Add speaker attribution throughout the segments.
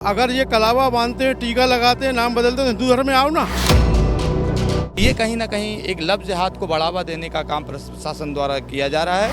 Speaker 1: अगर ये कलावा बांधते हैं, टीका लगाते हैं, नाम बदलते हैं, हिंदू धर्म में आओ ना।
Speaker 2: ये कहीं ना कहीं एक लव जिहाद को बढ़ावा देने का काम प्रशासन द्वारा किया जा रहा है।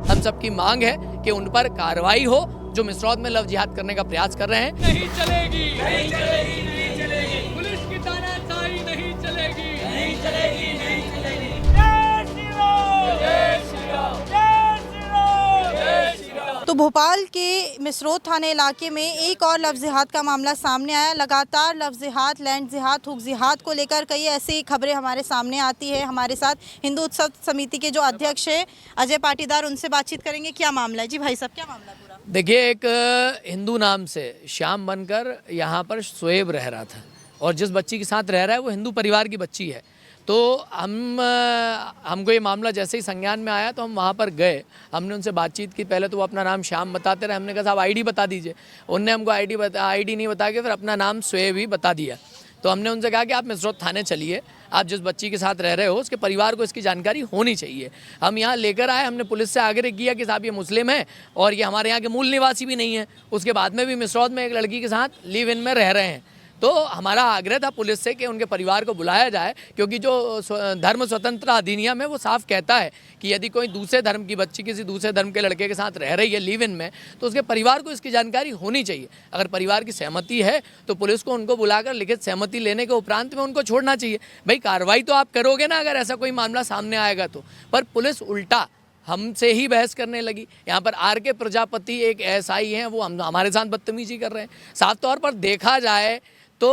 Speaker 3: हम सबकी मांग है कि उन पर कार्रवाई हो जो मिसरौद में लव जिहाद करने का प्रयास कर रहे हैं।
Speaker 4: नहीं चलेगी, नहीं चलेगी, नहीं चलेगी। पुलिस की तानाशाही नहीं चलेगी, नहीं चलेगी, नहीं चलेगी। जय श्री राम, जय श्री राम, जय श्री राम, जय श्री राम।
Speaker 5: तो भोपाल के मिसरौद थाने इलाके में एक और लव जिहाद का मामला सामने आया। लगातार लव जिहाद, लैंड जिहाद, हुक जिहाद को लेकर कई ऐसी खबरें हमारे सामने आती है। हमारे साथ हिंदू उत्सव समिति के जो अध्यक्ष है अजय पाटीदार, उनसे बातचीत करेंगे। क्या मामला है जी भाई साहब, क्या मामला है पूरा?
Speaker 3: देखिए, एक हिंदू नाम से श्याम बनकर यहाँ पर शोएब रह रहा था और जिस बच्ची के साथ रह रहा है वो हिंदू परिवार की बच्ची है। तो हमको ये मामला जैसे ही संज्ञान में आया तो हम वहाँ पर गए। हमने उनसे बातचीत की। पहले तो वो अपना नाम श्याम बताते रहे। हमने कहा साहब आईडी बता दीजिए। उनने हमको आईडी नहीं बता के फिर अपना नाम शोएब ही बता दिया। तो हमने उनसे कहा कि आप मिसरौद थाने चलिए, आप जिस बच्ची के साथ रह रहे हो उसके परिवार को इसकी जानकारी होनी चाहिए। हम यहाँ लेकर आए। हमने पुलिस से आग्रह किया कि साहब ये मुस्लिम है और ये हमारे यहाँ के मूल निवासी भी नहीं है। उसके बाद में भी मिसरौद में एक लड़की के साथ लिव इन में रह रहे हैं। तो हमारा आग्रह था पुलिस से कि उनके परिवार को बुलाया जाए, क्योंकि जो धर्म स्वतंत्रता अधिनियम है वो साफ कहता है कि यदि कोई दूसरे धर्म की बच्ची किसी दूसरे धर्म के लड़के के साथ रह रही है लिव इन में, तो उसके परिवार को इसकी जानकारी होनी चाहिए। अगर परिवार की सहमति है तो पुलिस को उनको बुलाकर लिखित सहमति लेने के उपरांत में उनको छोड़ना चाहिए। भाई कार्रवाई तो आप करोगे ना अगर ऐसा कोई मामला सामने आएगा तो। पर पुलिस उल्टा हमसे ही बहस करने लगी। यहाँ पर आर के प्रजापति एक एसआई हैं, वो हमारे साथ बदतमीजी कर रहे हैं। साफ तौर पर देखा जाए तो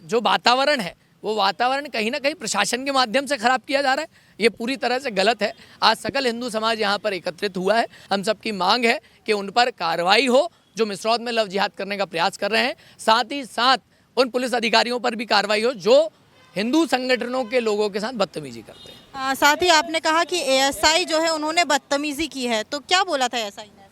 Speaker 3: जो वातावरण है वो वातावरण कहीं ना कहीं प्रशासन के माध्यम से ख़राब किया जा रहा है। ये पूरी तरह से गलत है। आज सकल हिंदू समाज यहाँ पर एकत्रित हुआ है। हम सबकी मांग है कि उन पर कार्रवाई हो जो मिसरौद में लव जिहाद करने का प्रयास कर रहे हैं। साथ ही साथ उन पुलिस अधिकारियों पर भी कार्रवाई हो जो हिंदू संगठनों के लोगों के साथ बदतमीजी करते हैं।
Speaker 5: साथ ही आपने कहा कि एएसआई जो है उन्होंने बदतमीजी की है, तो क्या बोला था एएसआई ने?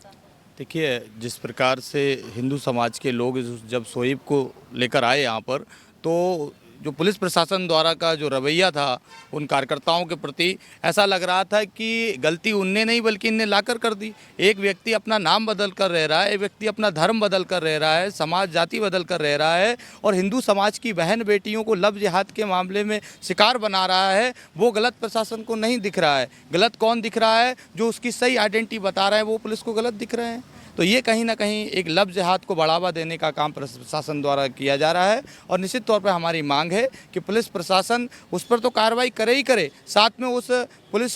Speaker 2: देखिए, जिस प्रकार से हिंदू समाज के लोग जब शोएब को लेकर आए यहाँ पर, तो जो पुलिस प्रशासन द्वारा का जो रवैया था उन कार्यकर्ताओं के प्रति ऐसा लग रहा था कि गलती उनने नहीं बल्कि इनने लाकर कर दी। एक व्यक्ति अपना नाम बदल कर रह रहा है, एक व्यक्ति अपना धर्म बदल कर रह रहा है, समाज जाति बदल कर रह रहा है और हिंदू समाज की बहन बेटियों को लव जिहाद के मामले में शिकार बना रहा है। वो गलत प्रशासन को नहीं दिख रहा है। गलत कौन दिख रहा है? जो उसकी सही आइडेंटिटी बता रहा है वो पुलिस को गलत दिख रहे हैं। तो ये कहीं ना कहीं एक लव जिहाद को बढ़ावा देने का काम प्रशासन द्वारा किया जा रहा है और निश्चित तौर पर हमारी मांग है कि पुलिस प्रशासन उस पर तो कार्रवाई करे ही करे, साथ में उस पुलिस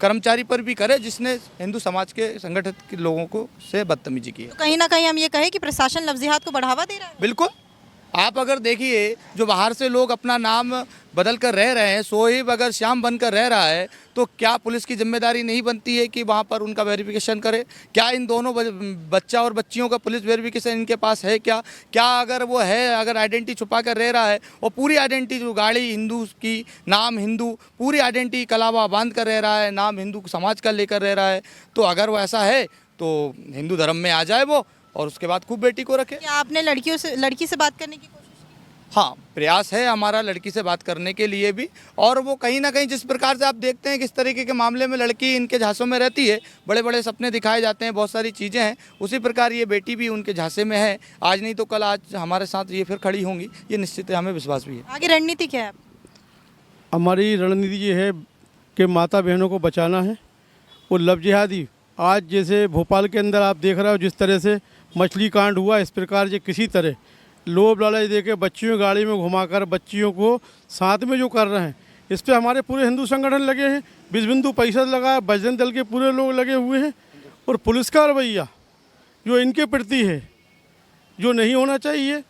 Speaker 2: कर्मचारी पर भी करे जिसने हिंदू समाज के संगठित के लोगों को से बदतमीजी की है।
Speaker 5: तो कहीं ना कहीं हम ये कहें कि प्रशासन लव जिहाद को बढ़ावा दे रहा है।
Speaker 2: बिल्कुल। आप अगर देखिए, जो बाहर से लोग अपना नाम बदल कर रह रहे हैं, शोएब अगर श्याम बनकर रह रहा है, तो क्या पुलिस की जिम्मेदारी नहीं बनती है कि वहाँ पर उनका वेरिफिकेशन करे? क्या इन दोनों बच्चा और बच्चियों का पुलिस वेरिफिकेशन इनके पास है? क्या अगर वो है, अगर आइडेंटिटी छुपा कर रह रहा है और पूरी आइडेंटिटी जो गाड़ी हिंदू की, नाम हिंदू, पूरी आइडेंटिटी कलावा बांध कर रह रहा है, नाम हिंदू समाज का लेकर रह रहा है, तो अगर वो ऐसा है तो हिंदू धर्म में आ जाए वो और उसके बाद खूब बेटी को रखे।
Speaker 5: क्या आपने लड़की से बात करने की कोशिश की?
Speaker 2: हाँ, प्रयास है हमारा लड़की से बात करने के लिए भी। और वो कहीं ना कहीं जिस प्रकार से आप देखते हैं किस तरीके के मामले में लड़की इनके झांसों में रहती है, बड़े बड़े सपने दिखाए जाते हैं, बहुत सारी चीज़ें हैं, उसी प्रकार ये बेटी भी उनके झांसे में है। आज नहीं तो कल आज हमारे साथ ये फिर खड़ी होंगी, ये निश्चित है, हमें विश्वास भी है।
Speaker 5: आगे रणनीति क्या है?
Speaker 1: हमारी रणनीति ये है कि माता बहनों को बचाना है। वो लव जिहादी आज जैसे भोपाल के अंदर आप देख रहे हो जिस तरह से मछली कांड हुआ, इस प्रकार से किसी तरह लोभ लालच दे के बच्चियों गाड़ी में घुमाकर बच्चियों को साथ में जो कर रहे हैं, इस पे हमारे पूरे हिंदू संगठन लगे हैं। बिंदु परिषद लगा, बजरंग दल के पूरे लोग लगे हुए हैं। और पुलिस का रवैया जो इनके प्रति है, जो नहीं होना चाहिए,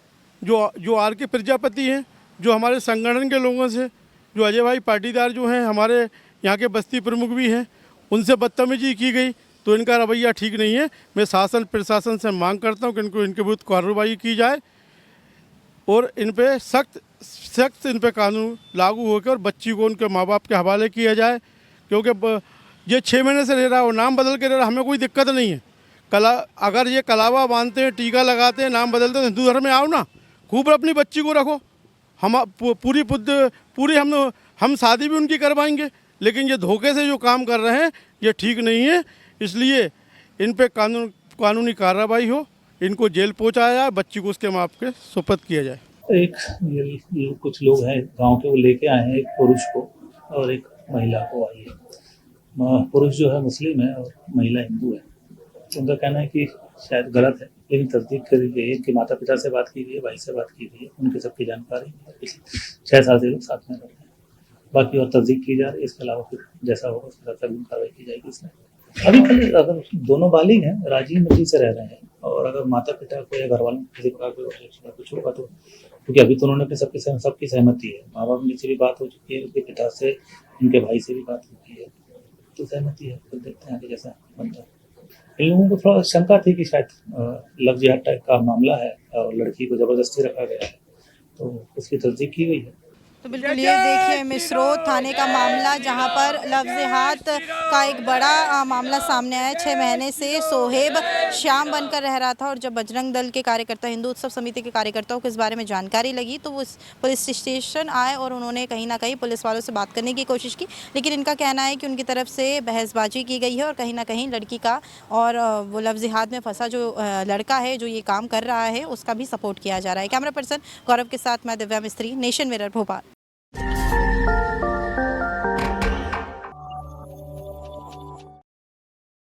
Speaker 1: जो आर के प्रजापति हैं, जो हमारे संगठन के लोगों से, जो अजय भाई पाटीदार जो हैं, हमारे यहाँ के बस्ती प्रमुख भी हैं, उनसे बदतमीजी की गई, तो इनका रवैया ठीक नहीं है। मैं शासन प्रशासन से मांग करता हूँ कि इनको इनके विरुद्ध कार्रवाई की जाए और इन पे सख्त इन पे कानून लागू होकर और बच्ची को उनके माँ बाप के हवाले किया जाए। क्योंकि ये 6 महीने से रह रहा है और नाम बदल के रह रहा है, हमें कोई दिक्कत नहीं है। अगर ये कलावा बांधते हैं, टीका लगाते हैं, नाम बदलते हैं, हिंदू धर्म में आओ ना, खूब अपनी बच्ची को रखो। हम पूरी हम शादी भी उनकी करवाएंगे, लेकिन ये धोखे से जो काम कर रहे हैं ये ठीक नहीं है। इसलिए इन पे कानूनी कार्रवाई हो, इनको जेल पहुंचाया जाए, बच्ची को उसके माँ के सुपुर्द किया जाए।
Speaker 6: एक ये कुछ लोग हैं गांव के, वो लेके आए हैं एक पुरुष को और एक महिला को आई है। पुरुष जो है मुस्लिम है और महिला हिंदू है। उनका कहना है कि शायद गलत है, लेकिन तस्दीक करी गई है। इनके माता पिता से बात की गई है, भाई से बात की गई है, उनके सबकी जानकारी है। पिछले 6 साल से लोग साथ में रहते हैं। बाकी और तस्दीक की जा रही है। इसके अलावा फिर जैसा होगा उसके साथ अगली कार्रवाई की जाएगी। इसमें अभी फिर अगर दोनों बालिग हैं, राजी मर्जी से रह रहे हैं, और अगर माता पिता को या घर वालों को किसी प्रकार का कुछ होगा तो, क्योंकि अभी तो उन्होंने अपने सबकी सहमति है। माँ बाप से भी बात हो चुकी है, उनके पिता से, इनके भाई से भी बात होती है, तो सहमति है। फिर देखते हैं आगे जैसा बनता है। इन लोगों को थोड़ा शंका थी कि शायद लव जिहाद टाइप का मामला है और लड़की को ज़बरदस्ती रखा गया है, तो उसकी तस्दीक की गई है।
Speaker 5: तो बिल्कुल ये देखिए मिसरोद थाने का मामला, जहां पर लव जिहाद का एक बड़ा मामला सामने आया। 6 महीने से सोहेब श्याम बनकर रह रहा था, और जब बजरंग दल के कार्यकर्ता, हिंदू उत्सव समिति के कार्यकर्ताओं को इस बारे में जानकारी लगी तो वो पुलिस स्टेशन आए और उन्होंने कहीं ना कहीं पुलिस वालों से बात करने की कोशिश की। लेकिन इनका कहना है कि उनकी तरफ से बहसबाजी की गई है और कहीं ना कहीं लड़की का और वो लव जिहाद में फंसा जो लड़का है जो ये काम कर रहा है उसका भी सपोर्ट किया जा रहा है। कैमरा पर्सन गौरव के साथ मैं दिव्या मिस्त्री, नेशन मिरर, भोपाल।